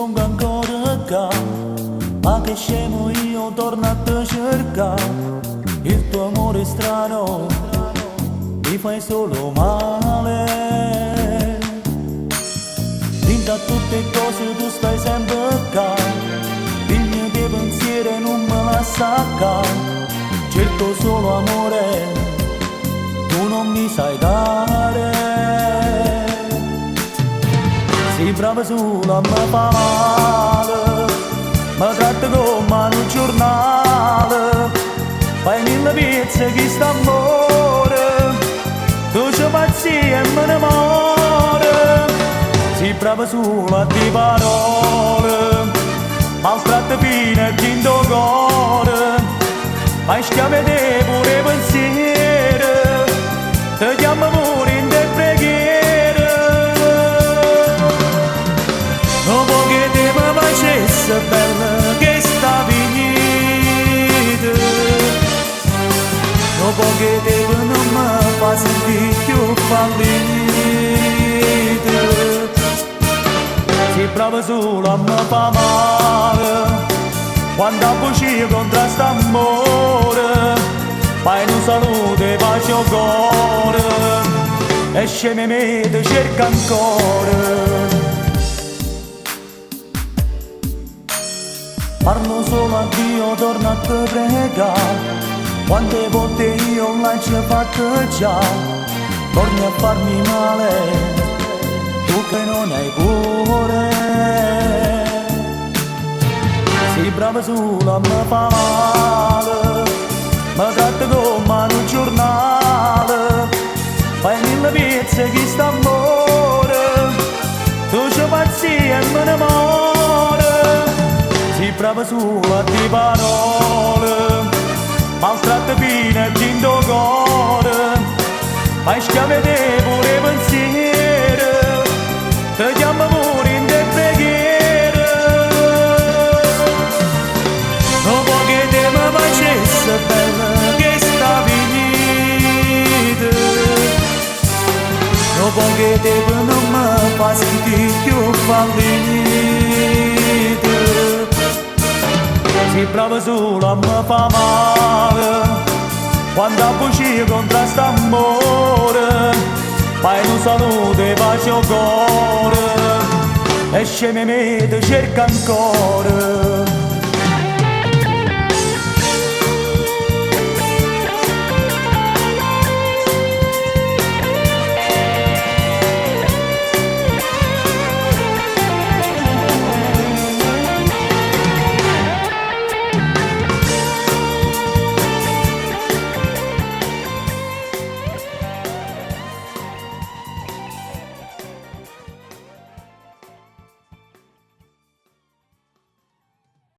sono ancora qua, ma che scemo io torno a te cercare. Il tuo amore strano mi fai solo male. Dentro a tutte cose tu stai sempre qua, il mio tuo pensiero non me la sacca. Cerco solo amore, tu non mi sai dare. Sei brava solo a me fa male, mi tratta come un giornale. Fai mille pizze chi sta amore, tu ci pazzia e me ne muore. Sei brava solo a di parole, maltratta fino a quinto cuore. Fai schiavete pure pensiero, ti chiamo pure in te preghiere. Dopo che te mi facesse bella che sta finita, dopo che te non mi fa sentire più fallita. Sei brava solo a me fa male, quando a bugie contrasta amore. Fai un saluto e pace al cuore, e scemi me ti cerca ancora. Parlo solo a Dio, torno a te pregare. Quante volte io l'ho fatto già, torni a farmi male, tu che non hai cuore. Sei brava solo a me fa male, mi tratta come un giornale. Fai mille pizze chi sta amore, tu ci pazzia e me ne muore. Sei brava solo a di parole, maltratta fino a quinto cuore. Fai schiavete pure pensiero, ti chiamo pure in te preghiere. Dopo che te mi facesse bella che sta finita, dopo che te non mi fa sentire più fallita. Sei brava solo a me fa male, quando a bugie contrasta amore. Fai un saluto e pace al cuore, e scemi me ti cerca ancora.